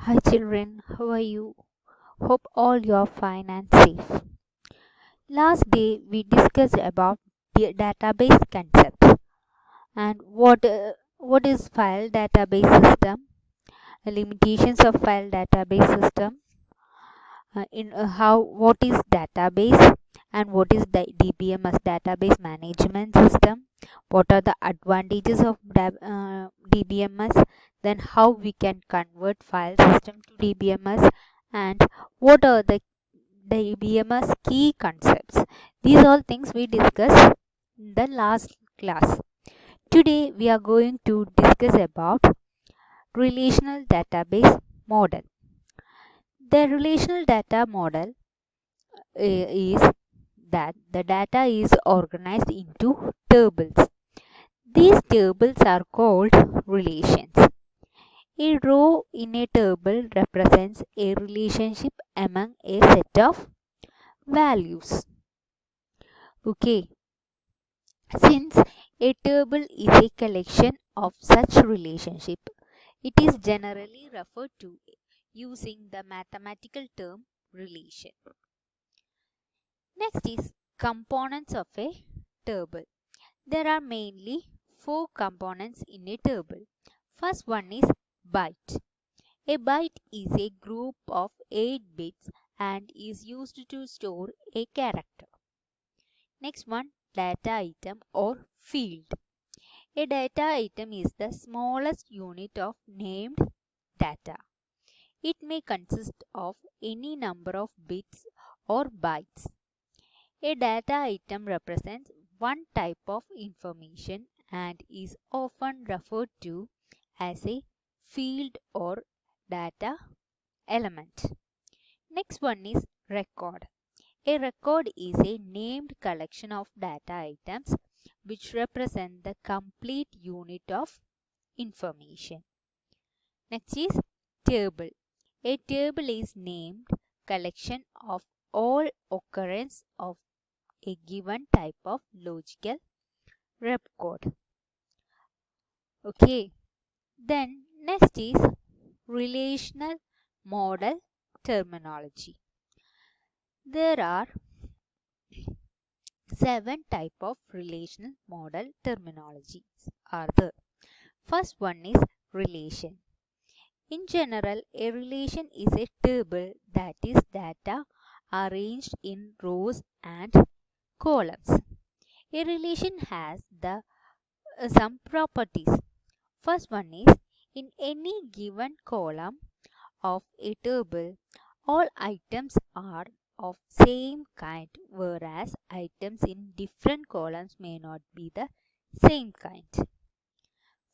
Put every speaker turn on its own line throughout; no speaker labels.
Hi children, how are you? Hope all you are fine and safe. Last day we discussed about the database concept and what is file database system, the limitations of file database system, in how what is database and what is the DBMS database management system, what are the advantages of DBMS, then how we can convert file system to DBMS, and what are the DBMS key concepts. These all things we discussed in the last class. Today we are going to discuss about relational database model. The relational data model is that the data is organized into tables. These tables are called relations. A row in a table represents a relationship among a set of values. Okay, since a table is a collection of such relationship, it is generally referred to using the mathematical term relation. Next is components of a table. There are mainly four components in a table. First one is byte. A byte is a group of 8 bits and is used to store a character. Next one, data item or field. A data item is the smallest unit of named data. It may consist of any number of bits or bytes. A data item represents one type of information and is often referred to as a field or data element. Next one is record. A record is a named collection of data items which represent the complete unit of information. Next is table. A table is named collection of all occurrence of a given type of logical record. Okay. Then next is relational model terminology. There are 7 type of relational model terminologies are there. First one is relation. In general, a relation is a table that is data arranged in rows and columns. A relation has some properties. First one is in any given column of a table, all items are of same kind, whereas items in different columns may not be the same kind.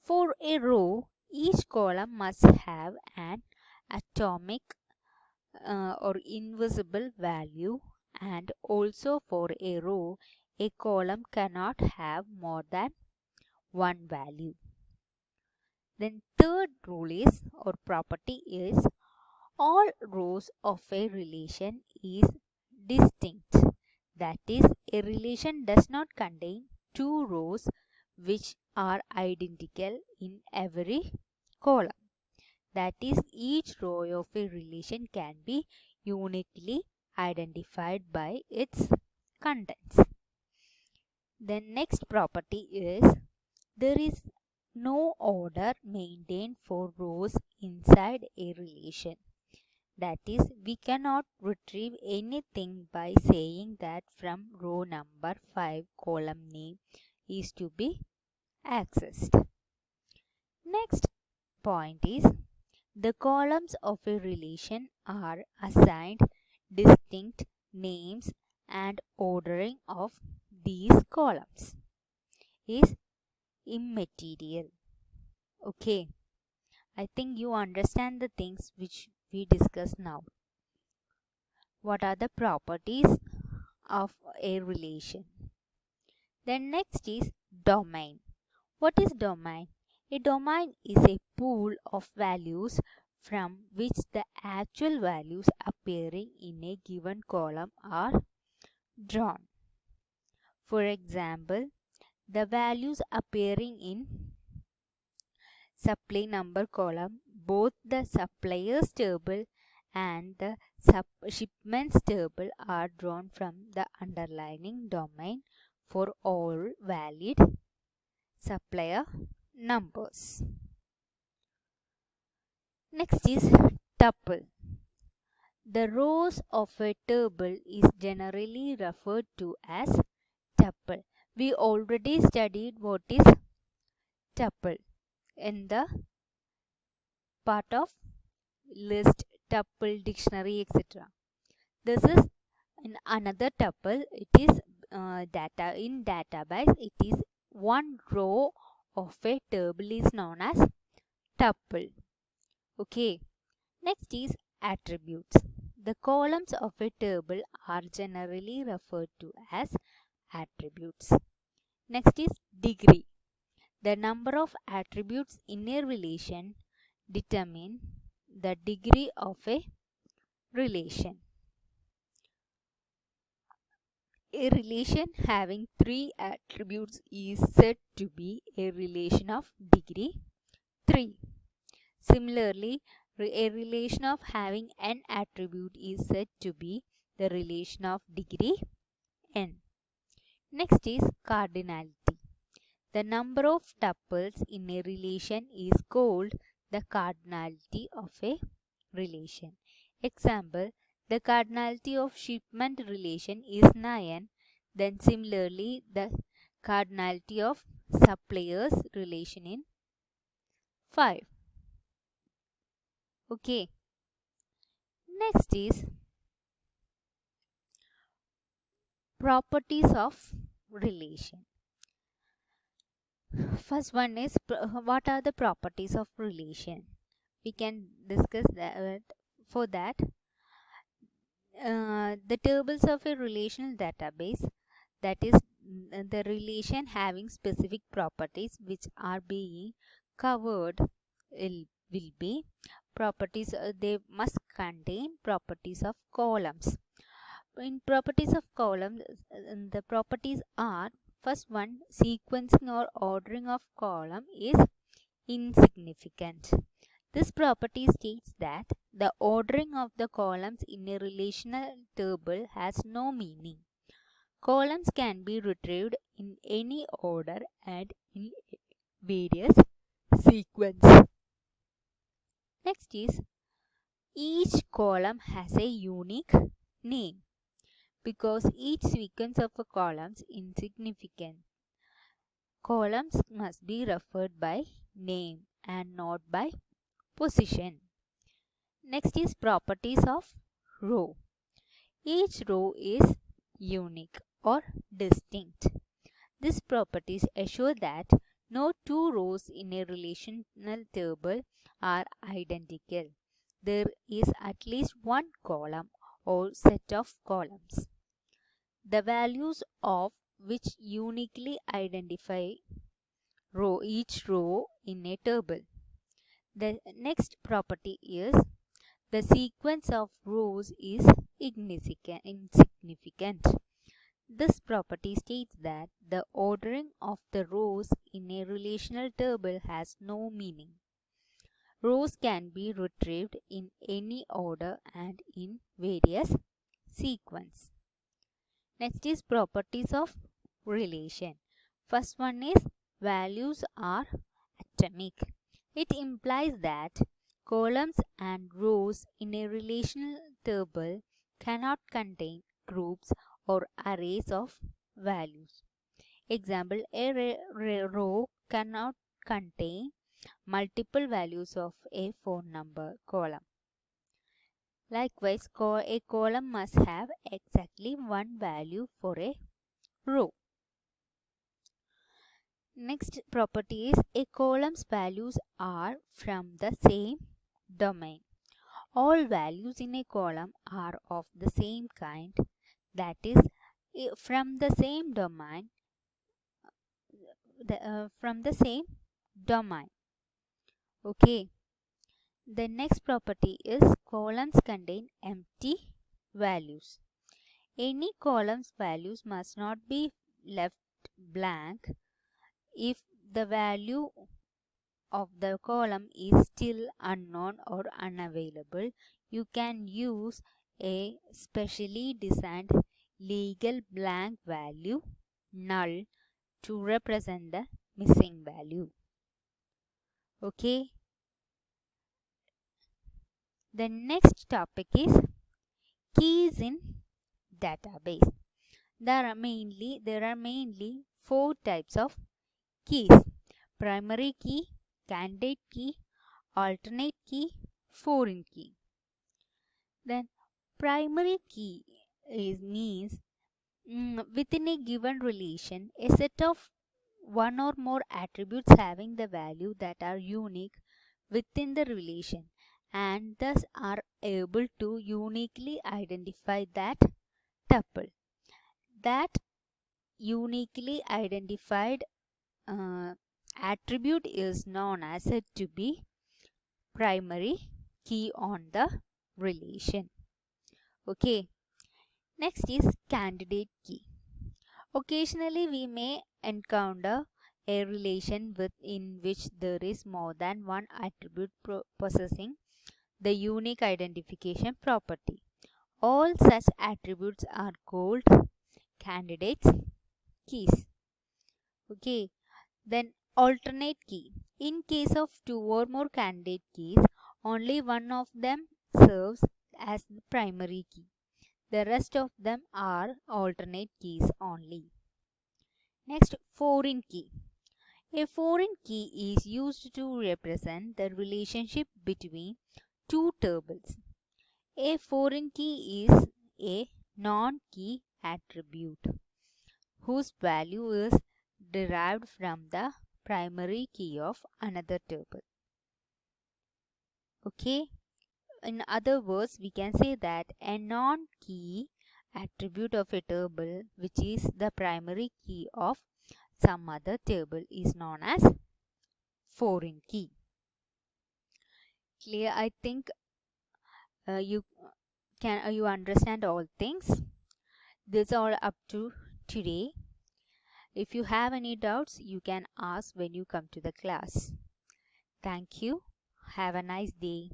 For a row, each column must have an atomic or invisible value, and also for a row, a column cannot have more than one value. Then third rule is or property is all rows of a relation is distinct. That is, a relation does not contain two rows which are identical in every column. That is, each row of a relation can be uniquely identified by its contents. Then next property is there is no order maintained for rows inside a relation. That is, we cannot retrieve anything by saying that from row number 5 column name is to be accessed. Next point is the columns of a relation are assigned distinct names and ordering of these columns is immaterial. Okay, I think you understand the things which we discussed now. What are the properties of a relation? Then next is domain. What is domain? A domain is a pool of values from which the actual values appearing in a given column are drawn. For example, the values appearing in supply number column both the suppliers table and the shipments table are drawn from the underlying domain for all valid supplier numbers. Next is tuple. The rows of a table is generally referred to as tuple. We already studied what is tuple in the part of list, tuple, dictionary, etc. This is in another tuple. It is data in database. It is one row of a table is known as tuple. Okay. Next is attributes. The columns of a table are generally referred to as attributes. Next is degree. The number of attributes in a relation determine the degree of a relation. A relation having 3 attributes is said to be a relation of degree 3. Similarly, a relation of having n attribute is said to be the relation of degree n. Next is cardinality. The number of tuples in a relation is called the cardinality of a relation. Example, the cardinality of shipment relation is 9. Then similarly, the cardinality of suppliers relation in 5. Okay. Next is properties of relation. First one is what are the properties of relation? We can discuss that. For that, the tables of a relational database, that is the relation having specific properties which are being covered will be properties. They must contain properties of columns. In properties of columns, the properties are: first one, sequencing or ordering of column is insignificant. This property states that the ordering of the columns in a relational table has no meaning. Columns can be retrieved in any order and in various sequence. Next is each column has a unique name. Because each sequence of a columns insignificant, columns must be referred by name and not by position. Next is properties of row. Each row is unique or distinct. These properties assure that no two rows in a relational table are identical. There is at least one column or set of columns, the values of which uniquely identify each row in a table. The next property is the sequence of rows is insignificant. This property states that the ordering of the rows in a relational table has no meaning. Rows can be retrieved in any order and in various sequence. Next is properties of relation. First one is values are atomic. It implies that columns and rows in a relational table cannot contain groups or arrays of values. Example, a row cannot contain multiple values of a phone number column. Likewise, a column must have exactly one value for a row. Next property is a column's values are from the same domain. All values in a column are of the same kind, that is from the same domain. From the same domain. Okay. The next property is columns contain empty values. Any column's values must not be left blank if the value of the column is still unknown or unavailable, you can use a specially designed legal blank value null to represent the missing value. Okay. The next topic is keys in database. There are mainly four types of keys: primary key, candidate key, alternate key, foreign key. Then primary key means within a given relation, a set of one or more attributes having the value that are unique within the relation and thus are able to uniquely identify that tuple. That uniquely identified attribute is known as said to be primary key on the relation. Okay. Next is candidate key. Occasionally we may encounter a relation in which there is more than one attribute possessing the unique identification property. All such attributes are called candidates keys. Okay. Then alternate key. In case of two or more candidate keys, only one of them serves as the primary key. The rest of them are alternate keys only. Next, foreign key. A foreign key is used to represent the relationship between two tuples. A foreign key is a non-key attribute whose value is derived from the primary key of another tuple. Okay. In other words, we can say that a non-key attribute of a tuple which is the primary key of some other tuple is known as foreign key. Clear? I think you understand all things. This is all up to today. If you have any doubts, you can ask when you come to the class. Thank you. Have a nice day.